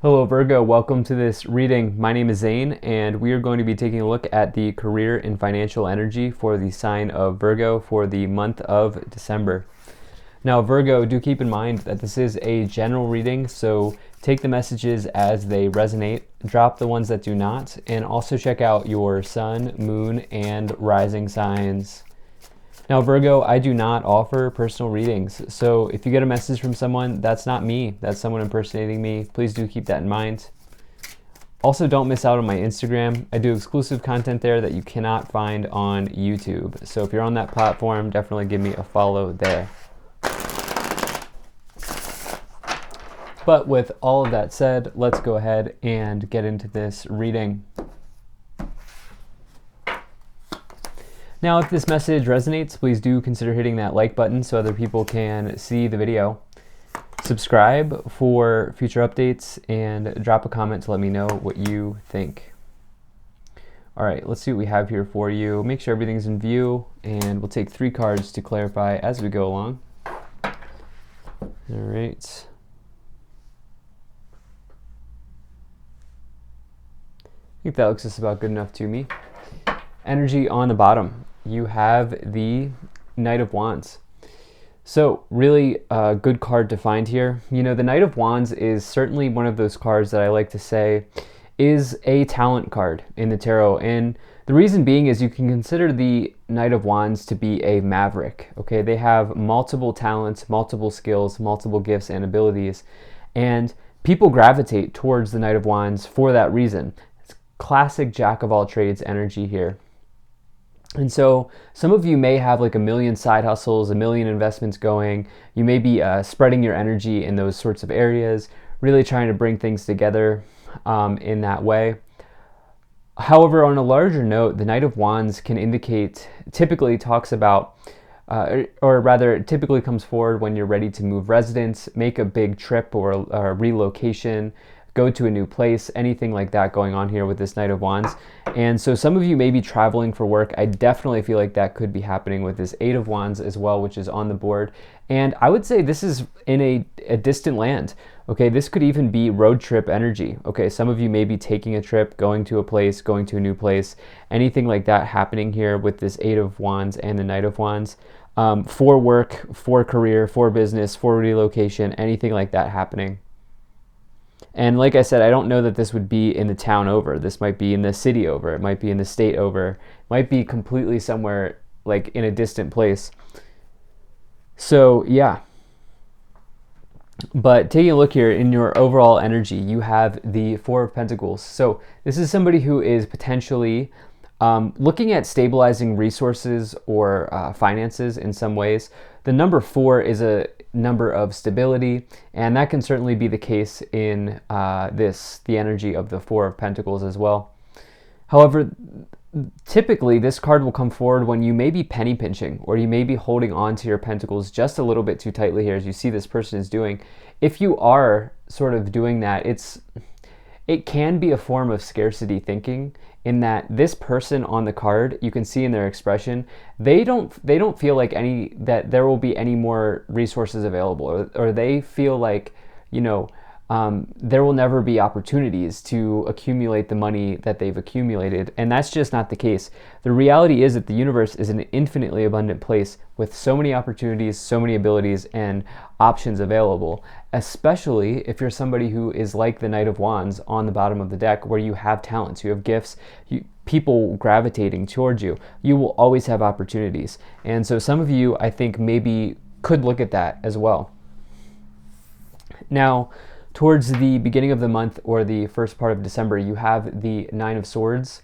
Hello Virgo, welcome to this reading. My name is Zane and we are going to be taking a look at the career and financial energy for the sign of Virgo for the month of December. Now Virgo, do keep in mind that this is a general reading, so take the messages as they resonate, drop the ones that do not, and also check out your sun, moon, and rising signs. Now Virgo, I do not offer personal readings, so if you get a message from someone, that's not me, that's someone impersonating me. Please do keep that in mind. Also, don't miss out on my Instagram. I do exclusive content there that you cannot find on YouTube. So if you're on that platform, definitely give me a follow there. But with all of that said, let's go ahead and get into this reading. Now, if this message resonates, please do consider hitting that like button so other people can see the video. Subscribe for future updates and drop a comment to let me know what you think. All right, let's see what we have here for you. Make sure everything's in view, and we'll take 3 cards to clarify as we go along. All right. I think that looks just about good enough to me. Energy on the bottom. You have the Knight of Wands. So really a good card to find here. You know, the Knight of Wands is certainly one of those cards that I like to say is a talent card in the tarot. And the reason being is you can consider the Knight of Wands to be a maverick. Okay, they have multiple talents, multiple skills, multiple gifts and abilities. And people gravitate towards the Knight of Wands for that reason. It's classic jack of all trades energy here. And so some of you may have like a million side hustles, a million investments going. You may be spreading your energy in those sorts of areas, really trying to bring things together in that way. However, on a larger note, the Knight of Wands can indicate, typically talks about, or rather it typically comes forward when you're ready to move residence, make a big trip or a relocation, go to a new place, anything like that going on here with this Knight of Wands. And so some of you may be traveling for work. I definitely feel like that could be happening with this 8 of Wands as well, which is on the board. And I would say this is in a distant land. Okay, this could even be road trip energy. Okay, some of you may be taking a trip, going to a place, going to a new place, anything like that happening here with this 8 of Wands and the Knight of Wands. For work, for career, for business, for relocation, anything like that happening. And like I said, I don't know that this would be in the town over. This might be in the city over. It might be in the state over. It might be completely somewhere like in a distant place. So yeah. But taking a look here in your overall energy, you have the 4 of Pentacles. So this is somebody who is potentially looking at stabilizing resources or finances in some ways. The number 4 is a number of stability, and that can certainly be the case in the energy of the 4 of Pentacles as well. However, typically this card will come forward when you may be penny pinching, or you may be holding on to your pentacles just a little bit too tightly here, as you see this person is doing. If you are sort of doing that, it can be a form of scarcity thinking, in that this person on the card, you can see in their expression, they don't feel like that there will be any more resources available, or they feel like, you know, there will never be opportunities to accumulate the money that they've accumulated, and that's just not the case. The reality is that the universe is an infinitely abundant place with so many opportunities, so many abilities and options available, especially if you're somebody who is like the Knight of Wands on the bottom of the deck, where you have talents, you have gifts, people gravitating towards you. You will always have opportunities. And so some of you, I think, maybe could look at that as well. Now, towards the beginning of the month or the first part of December, you have the 9 of Swords.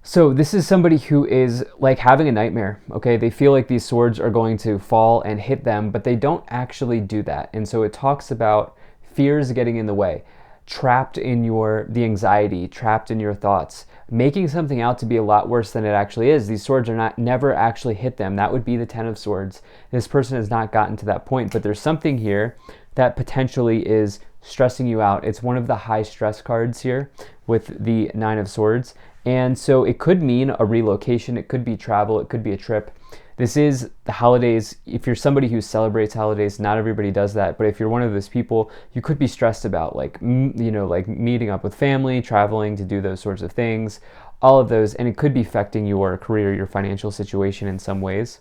So this is somebody who is like having a nightmare, okay? They feel like these swords are going to fall and hit them, but they don't actually do that. And so it talks about fears getting in the way, trapped in the anxiety, trapped in your thoughts, making something out to be a lot worse than it actually is. These swords are never actually hit them. That would be the 10 of Swords. This person has not gotten to that point, but there's something here that potentially is stressing you out. It's one of the high stress cards here with the 9 of Swords. And so it could mean a relocation, it could be travel, it could be a trip. This is the holidays. If you're somebody who celebrates holidays, not everybody does that. But if you're one of those people, you could be stressed about like meeting up with family, traveling to do those sorts of things, all of those, and it could be affecting your career, your financial situation in some ways.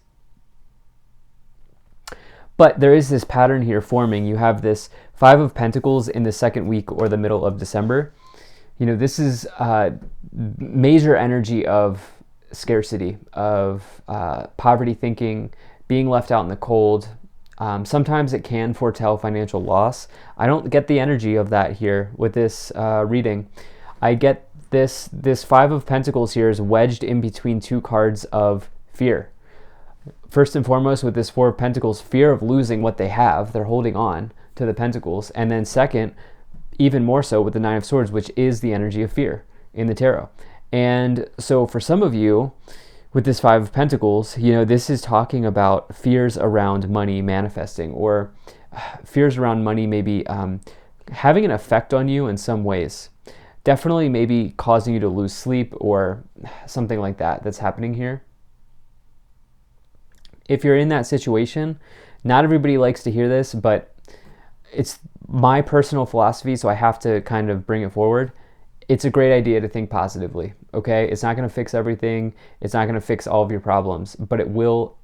But there is this pattern here forming. You have this Five of Pentacles in the second week or the middle of December. This is major energy of scarcity, of poverty thinking, being left out in the cold. Sometimes it can foretell financial loss. I don't get the energy of that here with this reading. I get this Five of Pentacles here is wedged in between two cards of fear. First and foremost, with this Four of Pentacles, fear of losing what they have. They're holding on to the Pentacles. And then second, even more so with the Nine of Swords, which is the energy of fear in the tarot. And so for some of you, with this Five of Pentacles, this is talking about fears around money manifesting, or fears around money maybe having an effect on you in some ways. Definitely maybe causing you to lose sleep or something like that that's happening here. If you're in that situation, not everybody likes to hear this, but it's my personal philosophy, so I have to kind of bring it forward. It's a great idea to think positively, okay? It's not going to fix everything. It's not going to fix all of your problems, but it will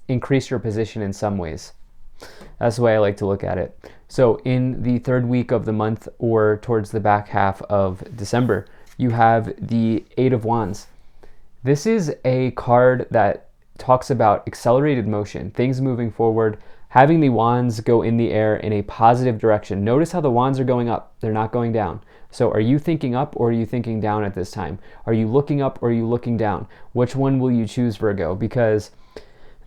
increase your position in some ways. That's the way I like to look at it. So in the third week of the month or towards the back half of December, you have the Eight of Wands. This is a card that talks about accelerated motion, things moving forward, having the wands go in the air in a positive direction. Notice how the wands are going up. They're not going down. So are you thinking up or are you thinking down at this time? Are you looking up or are you looking down? Which one will you choose, Virgo? Because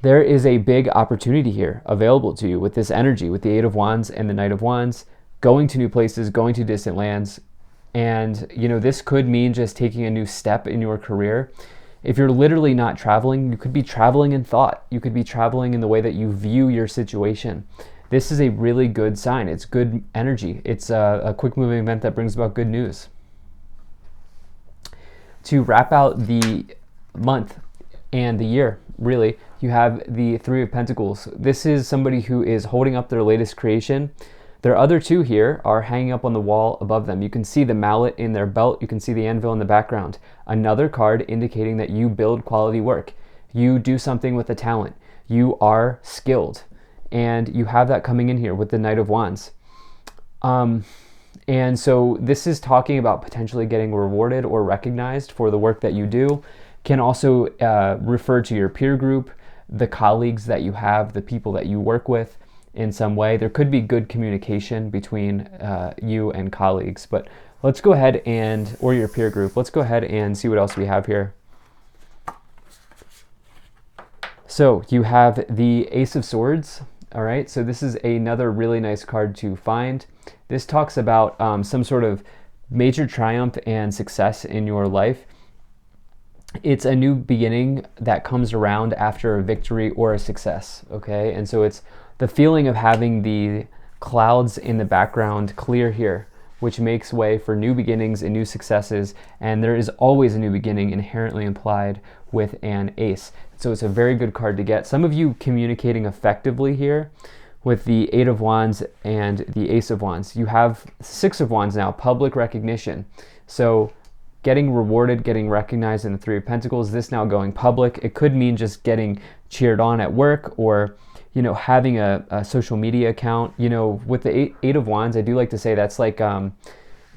there is a big opportunity here available to you with this energy, with the Eight of Wands and the Knight of Wands, going to new places, going to distant lands. And, this could mean just taking a new step in your career. If you're literally not traveling, you could be traveling in thought. You could be traveling in the way that you view your situation. This is a really good sign. It's good energy. It's a quick moving event that brings about good news. To wrap out the month and the year, really, you have the Three of Pentacles. This is somebody who is holding up their latest creation. Their other two here are hanging up on the wall above them. You can see the mallet in their belt. You can see the anvil in the background. Another card indicating that you build quality work. You do something with a talent. You are skilled. And you have that coming in here with the Knight of Wands. And so this is talking about potentially getting rewarded or recognized for the work that you do. Can also refer to your peer group, the colleagues that you have, the people that you work with. In some way, there could be good communication between you and colleagues, but let's go ahead or your peer group. Let's go ahead and see what else we have here. So you have the Ace of Swords. All right, so this is another really nice card to find. This talks about some sort of major triumph and success in your life. It's a new beginning that comes around after a victory or a success, okay? And so it's the feeling of having the clouds in the background clear here, which makes way for new beginnings and new successes. And there is always a new beginning inherently implied with an ace. So it's a very good card to get. Some of you communicating effectively here with the Eight of Wands and the Ace of Wands. You have Six of Wands now, public recognition. So getting rewarded, getting recognized in the Three of Pentacles, this now going public. It could mean just getting cheered on at work or having a social media account. With the Eight of Wands, I do like to say that's like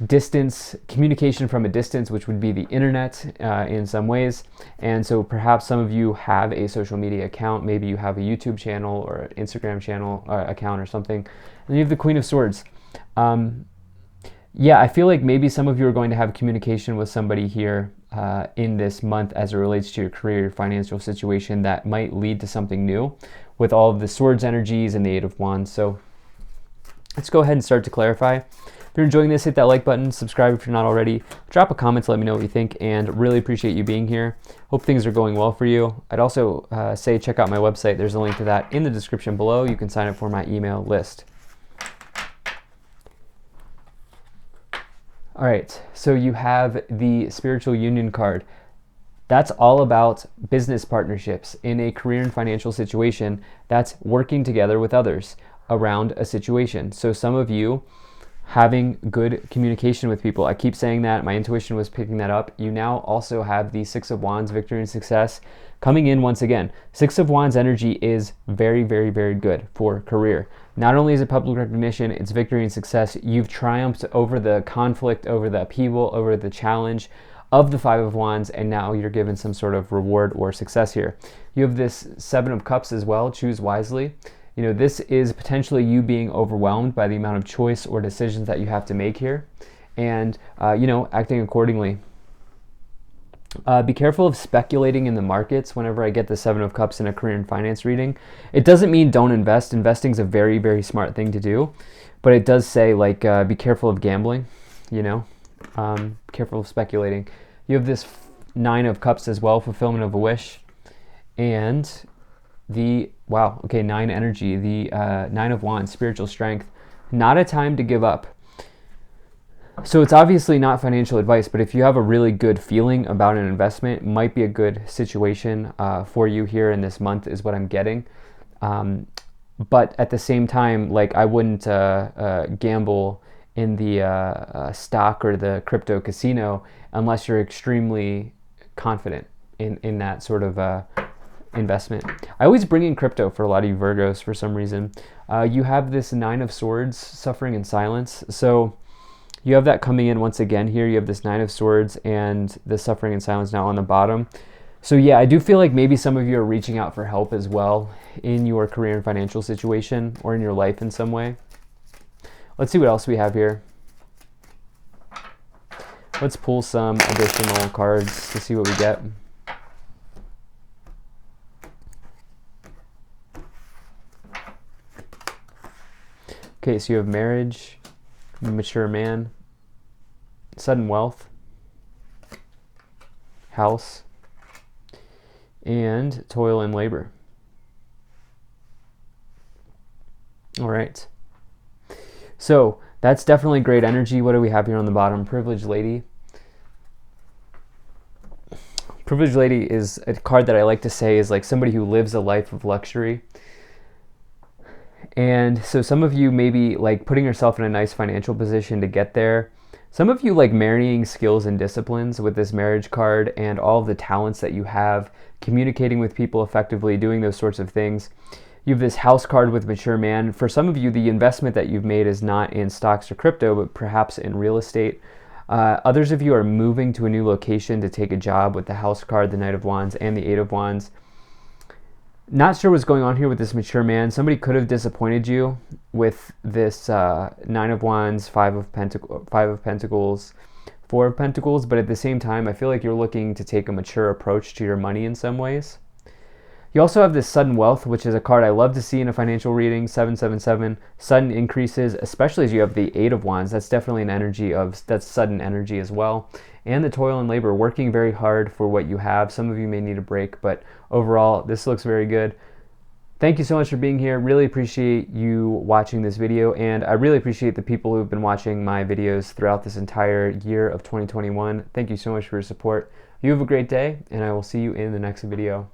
distance, communication from a distance, which would be the internet in some ways. And so perhaps some of you have a social media account. Maybe you have a YouTube channel or an Instagram channel account or something. And you have the Queen of Swords. I feel like maybe some of you are going to have communication with somebody here in this month as it relates to your career, your financial situation that might lead to something new with all of the Swords energies and the Eight of Wands. So let's go ahead and start to clarify. If you're enjoying this, hit that like button, subscribe if you're not already, drop a comment to let me know what you think, and really appreciate you being here. Hope things are going well for you. I'd also say check out my website. There's a link to that in the description below. You can sign up for my email list. All right, so you have the Spiritual Union card. That's all about business partnerships in a career and financial situation. That's working together with others around a situation. So some of you having good communication with people. I keep saying that. My intuition was picking that up. You now also have the Six of Wands, victory and success, coming in once again. Six of Wands energy is very, very, very good for career. Not only is it public recognition, it's victory and success. You've triumphed over the conflict, over the upheaval, over the challenge of the Five of Wands, and now you're given some sort of reward or success here. You have this Seven of Cups as well. Choose wisely. You know, this is potentially you being overwhelmed by the amount of choice or decisions that you have to make here, and you know, acting accordingly. Be careful of speculating in the markets whenever I get the Seven of Cups in a career and finance reading. It doesn't mean don't invest. Investing is a very, very smart thing to do, but it does say, like, be careful of gambling, you know, careful of speculating. You have this Nine of Cups as well, fulfillment of a wish, and the, wow, okay, 9 energy, the Nine of Wands, spiritual strength. Not a time to give up. So it's obviously not financial advice, but if you have a really good feeling about an investment, it might be a good situation for you here in this month is what I'm getting. But at the same time, like, I wouldn't gamble in the stock or the crypto casino unless you're extremely confident in that sort of investment. I always bring in crypto for a lot of you Virgos for some reason. You have this Nine of Swords, suffering in silence. So you have that coming in once again here. You have this Nine of Swords and the suffering in silence now on the bottom. So yeah, I do feel like maybe some of you are reaching out for help as well in your career and financial situation or in your life in some way. Let's see what else we have here. Let's pull some additional cards to see what we get. Okay, so you have marriage, mature man, sudden wealth, house, and toil and labor. All right. So that's definitely great energy. What do we have here on the bottom? Privileged lady. Privileged lady is a card that I like to say is like somebody who lives a life of luxury. And so some of you may be like putting yourself in a nice financial position to get there. Some of you like marrying skills and disciplines with this marriage card and all of the talents that you have, communicating with people effectively, doing those sorts of things. You have this house card with mature man. For some of you, the investment that you've made is not in stocks or crypto, but perhaps in real estate. Others of you are moving to a new location to take a job with the house card, the Knight of Wands, and the Eight of Wands. Not sure what's going on here with this mature man. Somebody could have disappointed you with this Nine of Wands, Five of Pentacles, Four of Pentacles, but at the same time, I feel like you're looking to take a mature approach to your money in some ways. You also have this sudden wealth, which is a card I love to see in a financial reading, 777, sudden increases, especially as you have the Eight of Wands. That's definitely an energy of, that's sudden energy as well. And the toil and labor, working very hard for what you have. Some of you may need a break, but overall, this looks very good. Thank you so much for being here. Really appreciate you watching this video, and I really appreciate the people who've been watching my videos throughout this entire year of 2021. Thank you so much for your support. You have a great day, and I will see you in the next video.